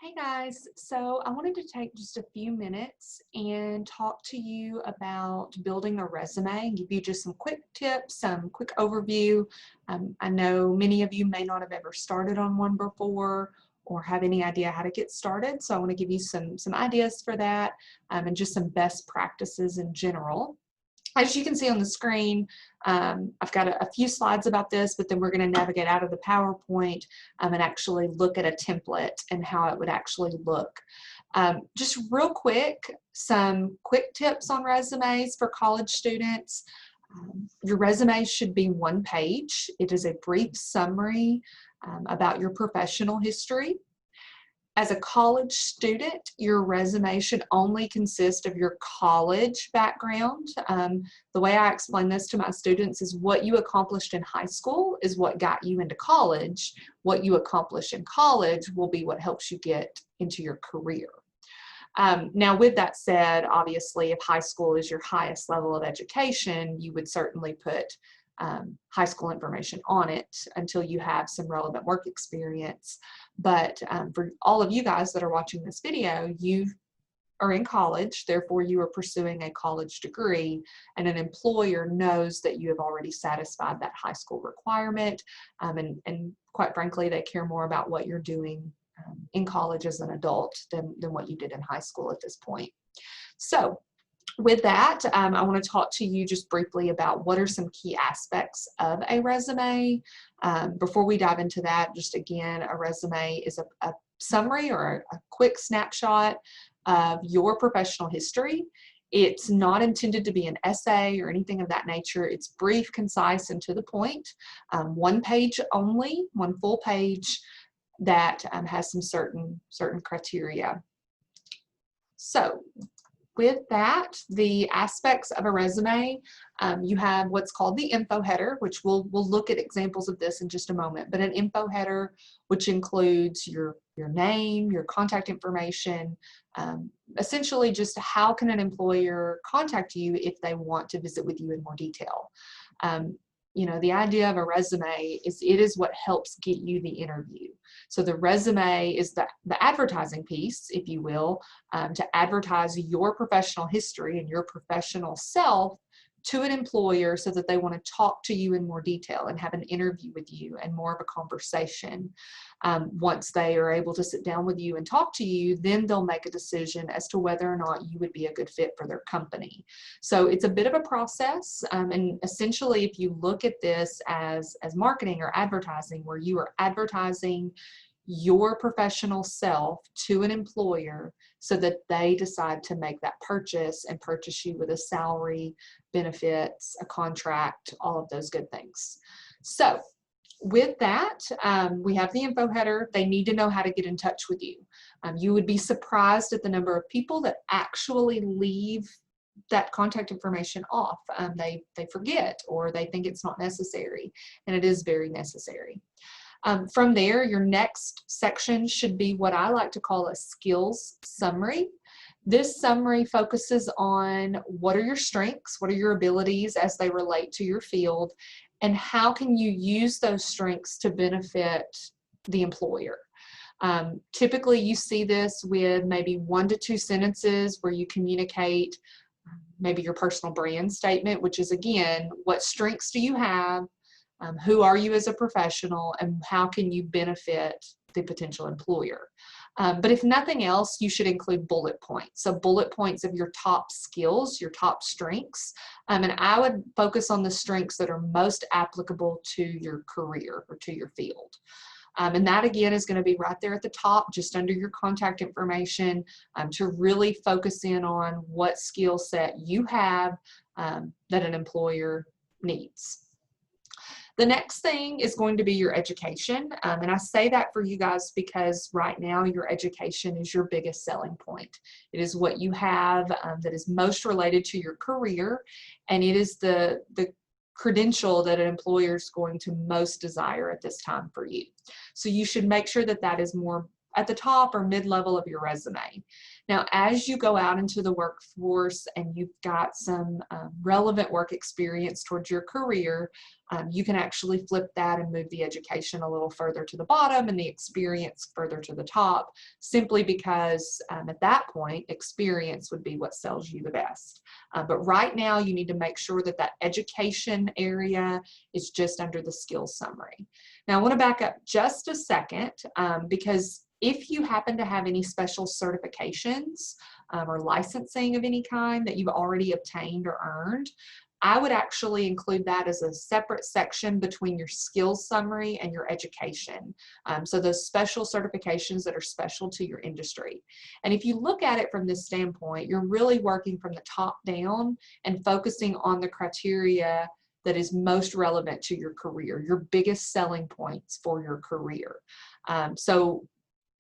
Hey guys, so I wanted to take just a few minutes and talk to you about building a resume and give you just some quick tips, some quick overview. I know many of you may not have ever started on one before or have any idea how to get started, so I want to give you some ideas for that and just some best practices in general. As you can see on the screen, I've got a few slides about this, but then we're going to navigate out of the PowerPoint and actually look at a template and how it would actually look. Just real quick, some quick tips on resumes for college students. Your resume should be one page. It is a brief summary about your professional history. As a college student, your resume should only consist of your college background. The way I explain this to my students is what you accomplished in high school is what got you into college. What you accomplish in college will be what helps you get into your career. Now, with that said, obviously, if high school is your highest level of education, you would certainly put high school information on it until you have some relevant work experience. But for all of you guys that are watching this video, you are in college, therefore you are pursuing a college degree, and an employer knows that you have already satisfied that high school requirement, and quite frankly, they care more about what you're doing in college as an adult than what you did in high school at this point. So with that, I want to talk to you just briefly about what are some key aspects of a resume. Before we dive into that, just again, a resume is a summary or a quick snapshot of your professional history. It's not intended to be an essay or anything of that nature. It's brief, concise, and to the point. One page only, one full page that has some certain criteria. So with that, the aspects of a resume, you have what's called the info header, which we'll look at examples of this in just a moment, but an info header, which includes your name, your contact information, essentially just how can an employer contact you if they want to visit with you in more detail. You know, the idea of a resume is it is what helps get you the interview. So the resume is the advertising piece, if you will, to advertise your professional history and your professional self to an employer so that they want to talk to you in more detail and have an interview with you and more of a conversation. Once they are able to sit down with you and talk to you, then they'll make a decision as to whether or not you would be a good fit for their company. So it's a bit of a process, and essentially if you look at this as marketing or advertising, where you are advertising your professional self to an employer so that they decide to make that purchase and purchase you with a salary, benefits, a contract, all of those good things. So with that, we have the info header. They need to know how to get in touch with you. You would be surprised at the number of people that actually leave that contact information off. They forget, or they think it's not necessary, and it is very necessary. From there, your next section should be what I like to call a skills summary. This summary focuses on what are your strengths, what are your abilities as they relate to your field, and how can you use those strengths to benefit the employer. Typically, you see this with maybe 1 to 2 sentences where you communicate maybe your personal brand statement, which is, again, what strengths do you have? Who are you as a professional, and how can you benefit the potential employer? But if nothing else, you should include bullet points. So bullet points of your top skills, your top strengths, and I would focus on the strengths that are most applicable to your career or to your field. And that again is going to be right there at the top, just under your contact information, to really focus in on what skill set you have that an employer needs. The next thing is going to be your education, and I say that for you guys because right now your education is your biggest selling point. It is what you have that is most related to your career, and it is the credential that an employer is going to most desire at this time for you. So you should make sure that that is more at the top or mid-level of your resume. Now, as you go out into the workforce and you've got some relevant work experience towards your career, you can actually flip that and move the education a little further to the bottom and the experience further to the top, simply because at that point, experience would be what sells you the best. But right now, you need to make sure that that education area is just under the skills summary. Now, I want to back up just a second because if you happen to have any special certifications or licensing of any kind that you've already obtained or earned, I would actually include that as a separate section between your skills summary and your education. So those special certifications that are special to your industry. And if you look at it from this standpoint, you're really working from the top down and focusing on the criteria that is most relevant to your career, your biggest selling points for your career. So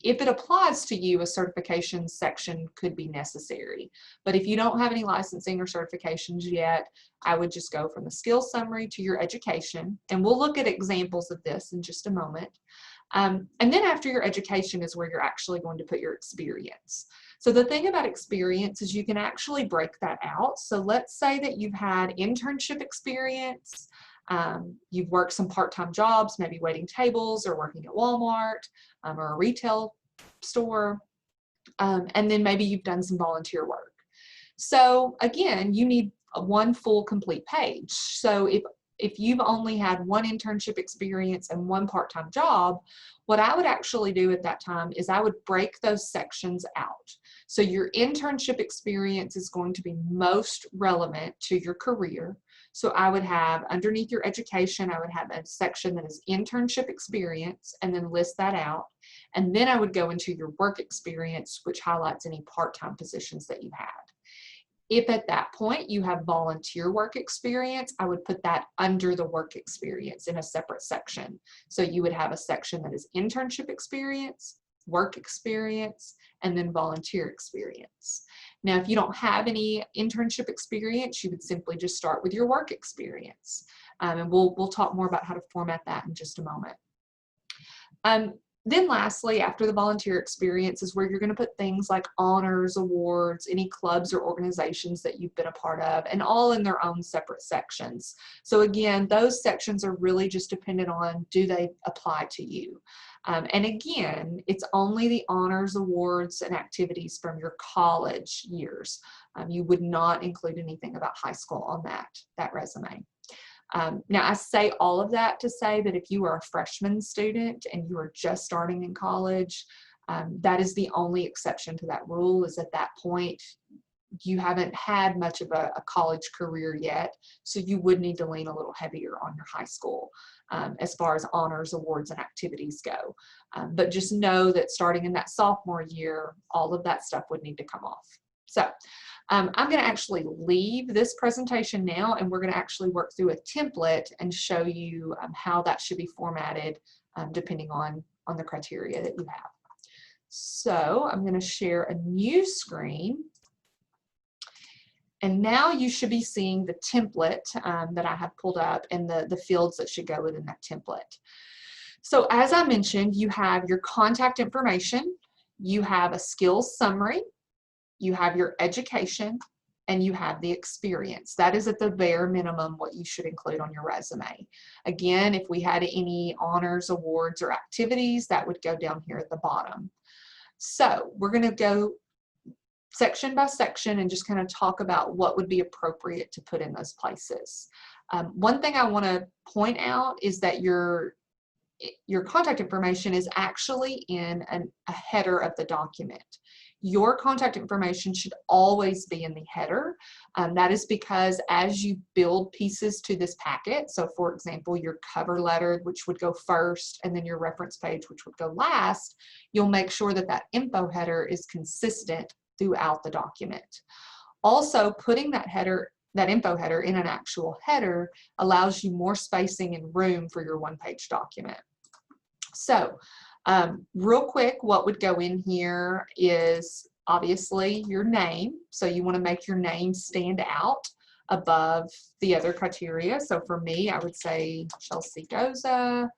if it applies to you, a certification section could be necessary. But if you don't have any licensing or certifications yet, I would just go from the skills summary to your education. And we'll look at examples of this in just a moment. And then after your education is where you're actually going to put your experience. So the thing about experience is you can actually break that out. So let's say that you've had internship experience, you've worked some part-time jobs, maybe waiting tables or working at Walmart or a retail store, and then maybe you've done some volunteer work. So again, you need one full complete page. So if you've only had one internship experience and one part-time job, what I would actually do at that time is I would break those sections out. So your internship experience is going to be most relevant to your career. So I would have underneath your education, I would have a section that is internship experience and then list that out. And then I would go into your work experience, which highlights any part-time positions that you had. If at that point you have volunteer work experience, I would put that under the work experience in a separate section. So you would have a section that is internship experience, work experience, and then volunteer experience. Now, if you don't have any internship experience, you would simply just start with your work experience. And we'll talk more about how to format that in just a moment. Then lastly, after the volunteer experience is where you're going to put things like honors, awards, any clubs or organizations that you've been a part of, and all in their own separate sections. So again, those sections are really just dependent on, do they apply to you? And again, it's only the honors, awards, and activities from your college years. You would not include anything about high school on that resume. Now, I say all of that to say that if you are a freshman student and you are just starting in college, that is the only exception to that rule, is at that point, you haven't had much of a college career yet, so you would need to lean a little heavier on your high school as far as honors, awards, and activities go. But just know that starting in that sophomore year, all of that stuff would need to come off. So I'm going to actually leave this presentation now, and we're going to actually work through a template and show you how that should be formatted depending on the criteria that you have. So I'm going to share a new screen. And now you should be seeing the template that I have pulled up and the fields that should go within that template. So as I mentioned, you have your contact information, you have a skills summary, you have your education, and you have the experience. That is at the bare minimum what you should include on your resume. Again, if we had any honors, awards, or activities, that would go down here at the bottom. So we're going to go section by section and just kind of talk about what would be appropriate to put in those places. One thing I want to point out is that your contact information is actually in a header of the document. Your contact information should always be in the header. That is because as you build pieces to this packet, so for example, your cover letter, which would go first, and then your reference page, which would go last, you'll make sure that that info header is consistent throughout the document. Also, putting that info header in an actual header allows you more spacing and room for your one-page document. So real quick, what would go in here is obviously your name. So you want to make your name stand out above the other criteria. So for me, I would say Chelsea Goza,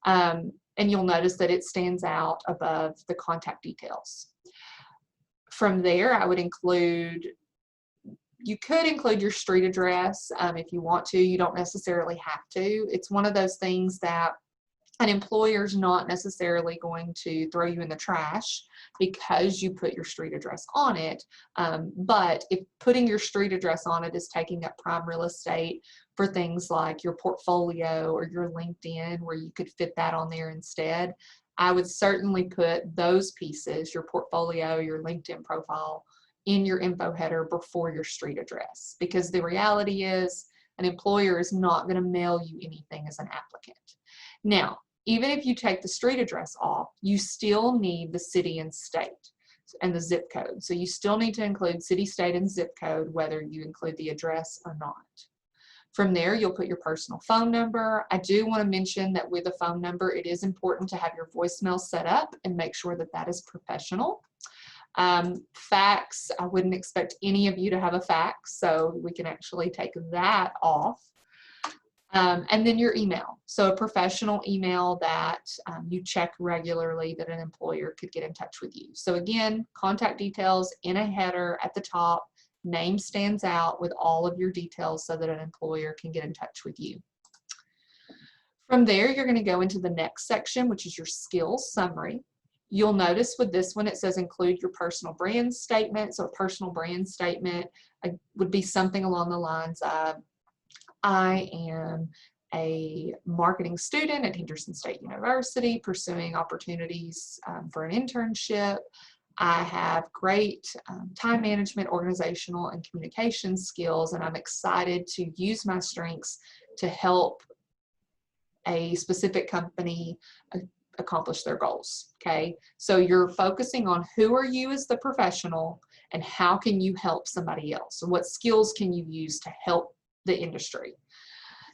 and you'll notice that it stands out above the contact details. From there, I would include, you could include your street address if you want to. You don't necessarily have to. It's one of those things that an employer's not necessarily going to throw you in the trash because you put your street address on it. But if putting your street address on it is taking up prime real estate for things like your portfolio or your LinkedIn, where you could fit that on there instead, I would certainly put those pieces, your portfolio, your LinkedIn profile, in your info header before your street address, because the reality is an employer is not going to mail you anything as an applicant. Now, even if you take the street address off, you still need the city and state and the zip code. So you still need to include city, state, and zip code, whether you include the address or not. From there, you'll put your personal phone number. I do want to mention that with a phone number, it is important to have your voicemail set up and make sure that that is professional. Fax, I wouldn't expect any of you to have a fax, so we can actually take that off. And then your email. So a professional email that you check regularly, that an employer could get in touch with you. So again, contact details in a header at the top. Name stands out with all of your details so that an employer can get in touch with you. From there, you're going to go into the next section, which is your skills summary. You'll notice with this one, it says include your personal brand statement. So a personal brand statement would be something along the lines of, I am a marketing student at Henderson State University pursuing opportunities for an internship. I have great time management, organizational, and communication skills, and I'm excited to use my strengths to help a specific company accomplish their goals. Okay, so you're focusing on who are you as the professional and how can you help somebody else, and what skills can you use to help the industry.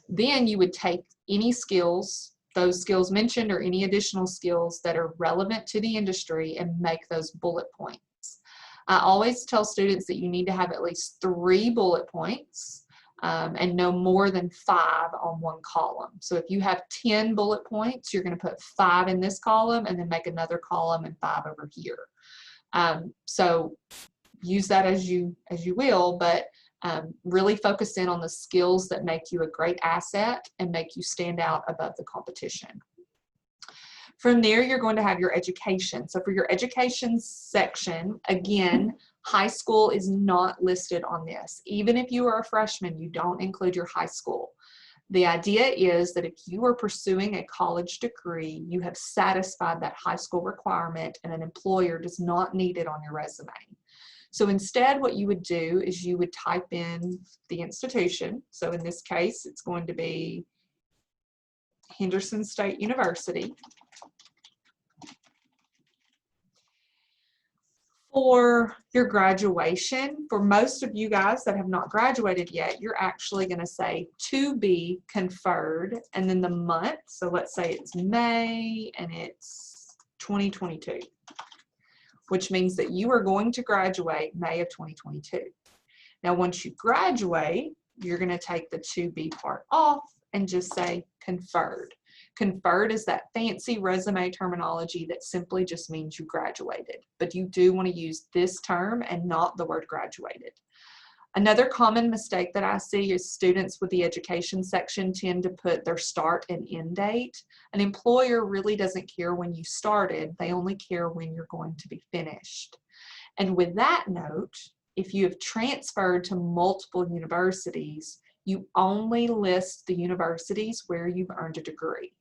Then you would take any skills, those skills mentioned, or any additional skills that are relevant to the industry, and make those bullet points. I always tell students that you need to have at least 3 bullet points and no more than 5 on one column. So if you have 10 bullet points, you're going to put 5 in this column and then make another column and 5 over here. So use that as you will, but really focus in on the skills that make you a great asset and make you stand out above the competition. From there, you're going to have your education. So for your education section, again, high school is not listed on this. Even if you are a freshman, you don't include your high school. The idea is that if you are pursuing a college degree, you have satisfied that high school requirement and an employer does not need it on your resume. So instead, what you would do is you would type in the institution. So in this case, it's going to be Henderson State University. For your graduation, for most of you guys that have not graduated yet, you're actually going to say to be conferred and then the month. So let's say it's May and it's 2022. Which means that you are going to graduate May of 2022. Now, once you graduate, you're going to take the to be part off and just say conferred. Conferred is that fancy resume terminology that simply just means you graduated, but you do want to use this term and not the word graduated. Another common mistake that I see is students with the education section tend to put their start and end date. An employer really doesn't care when you started, they only care when you're going to be finished. And with that note, if you have transferred to multiple universities, you only list the universities where you've earned a degree.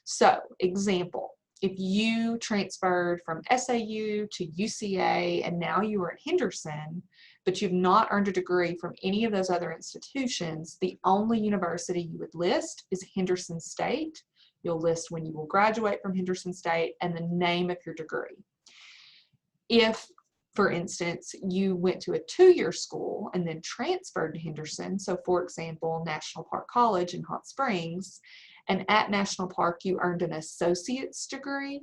So, example, if you transferred from SAU to UCA and now you are at Henderson, but you've not earned a degree from any of those other institutions, the only university you would list is Henderson State. You'll list when you will graduate from Henderson State and the name of your degree. If, for instance, you went to a 2-year school and then transferred to Henderson, so for example, National Park College in Hot Springs, and at National Park you earned an associate's degree,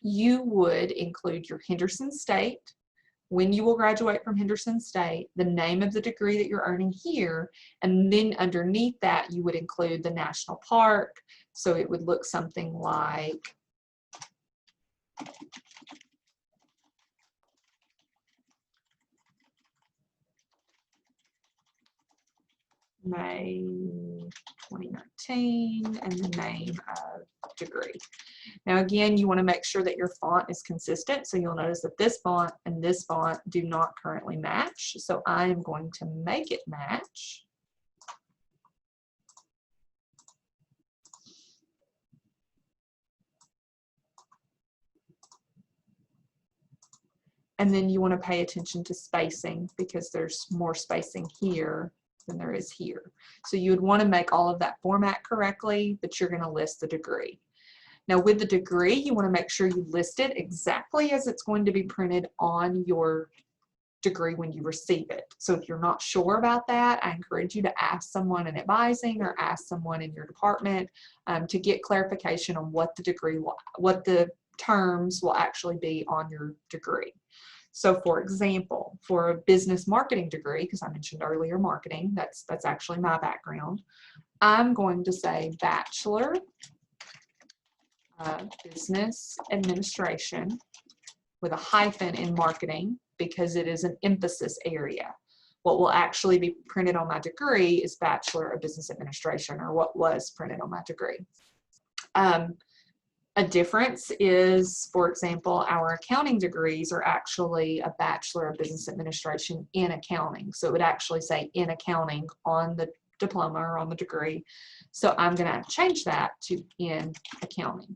you would include your Henderson State, when you will graduate from Henderson State, the name of the degree that you're earning here, and then underneath that you would include the national park. So it would look something like May 2019, and the name of degree. Now again, you want to make sure that your font is consistent, so you'll notice that this font and this font do not currently match, so I am going to make it match. And then you want to pay attention to spacing, because there's more spacing here than there is here. So you would want to make all of that format correctly, but you're going to list the degree. Now with the degree, you want to make sure you list it exactly as it's going to be printed on your degree when you receive it. So if you're not sure about that, I encourage you to ask someone in advising or ask someone in your department to get clarification on what the degree, what the terms will actually be on your degree. So for example, for a business marketing degree, because I mentioned earlier marketing, that's actually my background, I'm going to say Bachelor of Business Administration with a hyphen in marketing, because it is an emphasis area. What will actually be printed on my degree is Bachelor of Business Administration, or what was printed on my degree. A difference is, for example, our accounting degrees are actually a Bachelor of Business Administration in accounting. So it would actually say in accounting on the diploma or on the degree. So I'm going to change that to in accounting.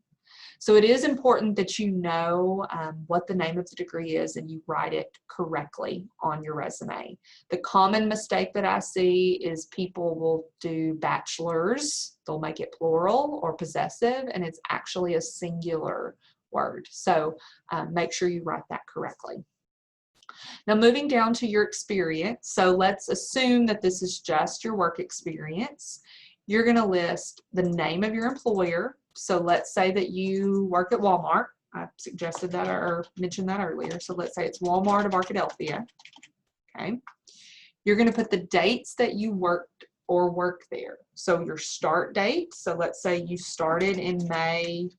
So it is important that you know what the name of the degree is and you write it correctly on your resume. The common mistake that I see is people will do bachelor's, they'll make it plural or possessive, and it's actually a singular word. So make sure you write that correctly. Now moving down to your experience, so let's assume that this is just your work experience. You're going to list the name of your employer. So let's say that you work at Walmart. I suggested that or mentioned that earlier. So let's say it's Walmart of Arkadelphia. Okay. You're going to put the dates that you worked or work there. So your start date. So let's say you started in May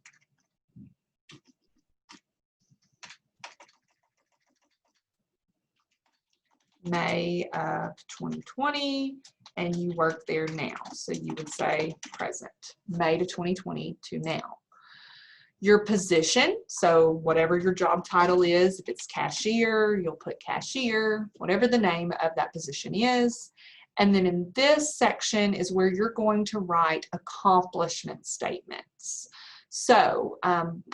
of 2020, and you work there now. So you would say present, May to 2020 to now. Your position, so whatever your job title is, if it's cashier, you'll put cashier, whatever the name of that position is. And then in this section is where you're going to write accomplishment statements. So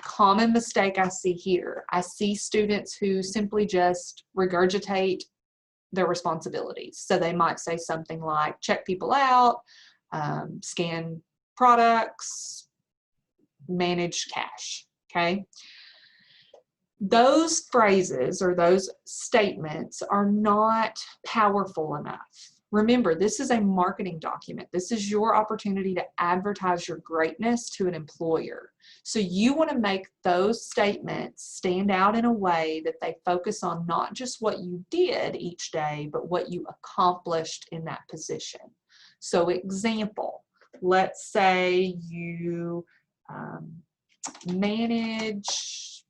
common mistake I see here, I see students who simply just regurgitate their responsibilities. So they might say something like check people out, scan products, manage cash, okay? Those phrases or those statements are not powerful enough. Remember, this is a marketing document. This is your opportunity to advertise your greatness to an employer. So you want to make those statements stand out in a way that they focus on not just what you did each day, but what you accomplished in that position. So example, let's say you manage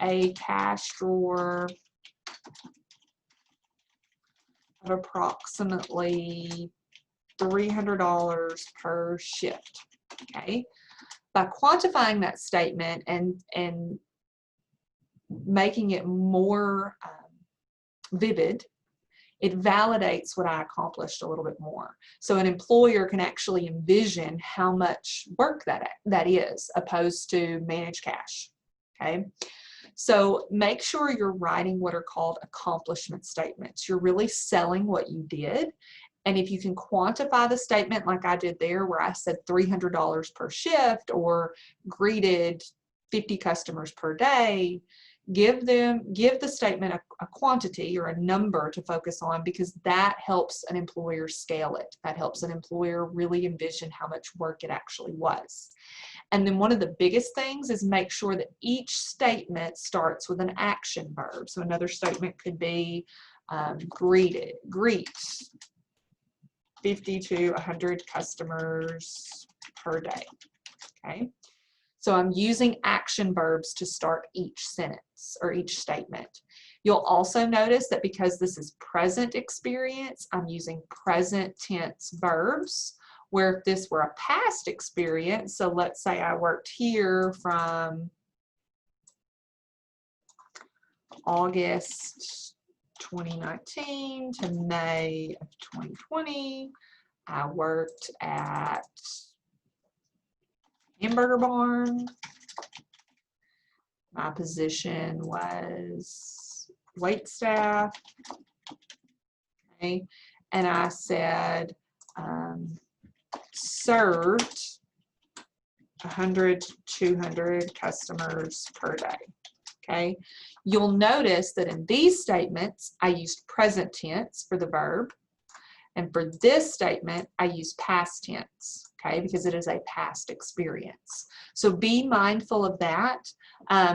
a cash drawer of approximately $300 per shift, okay? By quantifying that statement and making it more vivid, it validates what I accomplished a little bit more. So an employer can actually envision how much work that is, opposed to manage cash, okay? So make sure you're writing what are called accomplishment statements. You're really selling what you did. And if you can quantify the statement like I did there, where I said $300 per shift or greeted 50 customers per day, give the statement a quantity or a number to focus on, because that helps an employer scale it. That helps an employer really envision how much work it actually was. And then one of the biggest things is make sure that each statement starts with an action verb. So another statement could be greet 50 to 100 customers per day. Okay. So I'm using action verbs to start each sentence or each statement. You'll also notice that because this is present experience, I'm using present tense verbs, where if this were a past experience, so let's say I worked here from August 2019 to May of 2020, I worked at Hamburger Barn. My position was wait staff. Okay. And I said, served 100 to 200 customers per day. Okay. You'll notice that in these statements, I used present tense for the verb. And for this statement, I use past tense, okay, because it is a past experience. So be mindful of that.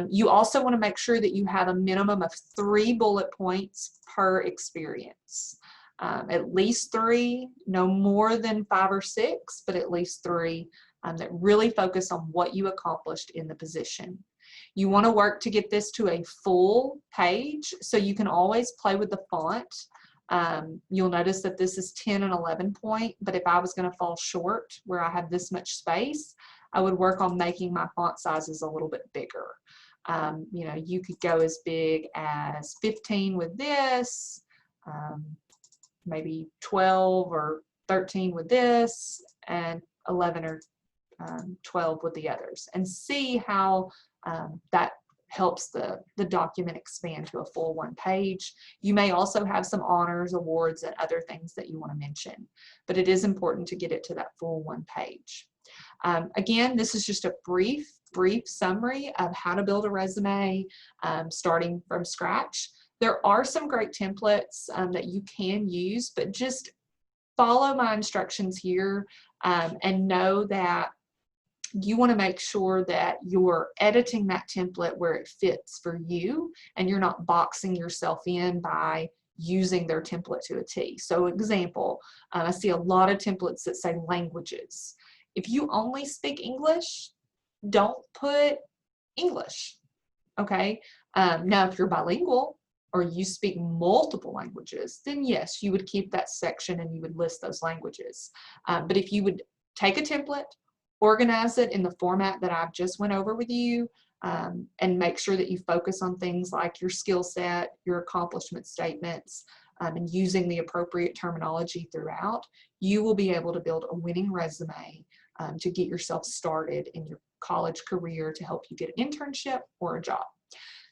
You also want to make sure that you have a minimum of 3 bullet points per experience. At least 3, no more than 5 or 6, but at least 3 that really focus on what you accomplished in the position. You want to work to get this to a full page, so you can always play with the font. You'll notice that this is 10 and 11 point, but if I was going to fall short where I have this much space, I would work on making my font sizes a little bit bigger. You know, you could go as big as 15 with this, maybe 12 or 13 with this, and 11 or 12 with the others, and see how that helps the document expand to a full 1 page. You may also have some honors, awards, and other things that you want to mention, but it is important to get it to that full 1 page. Again, this is just a brief summary of how to build a resume starting from scratch. There are some great templates that you can use, but just follow my instructions here and know that you want to make sure that you're editing that template where it fits for you and you're not boxing yourself in by using their template to a T. So example, I see a lot of templates that say languages. If you only speak English, don't put English, okay? Now if you're bilingual or you speak multiple languages, then yes, you would keep that section and you would list those languages. But if you would take a template, organize it in the format that I've just went over with you, and make sure that you focus on things like your skill set, your accomplishment statements, and using the appropriate terminology throughout, you will be able to build a winning resume to get yourself started in your college career to help you get an internship or a job.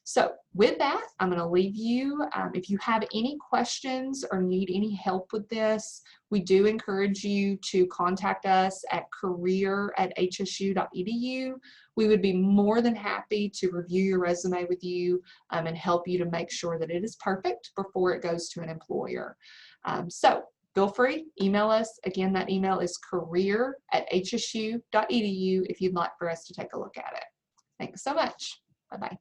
So with that, I'm going to leave you. If you have any questions or need any help with this, we do encourage you to contact us at career@hsu.edu. We would be more than happy to review your resume with you and help you to make sure that it is perfect before it goes to an employer. So feel free, email us. Again, that email is career@hsu.edu if you'd like for us to take a look at it. Thanks so much. Bye-bye.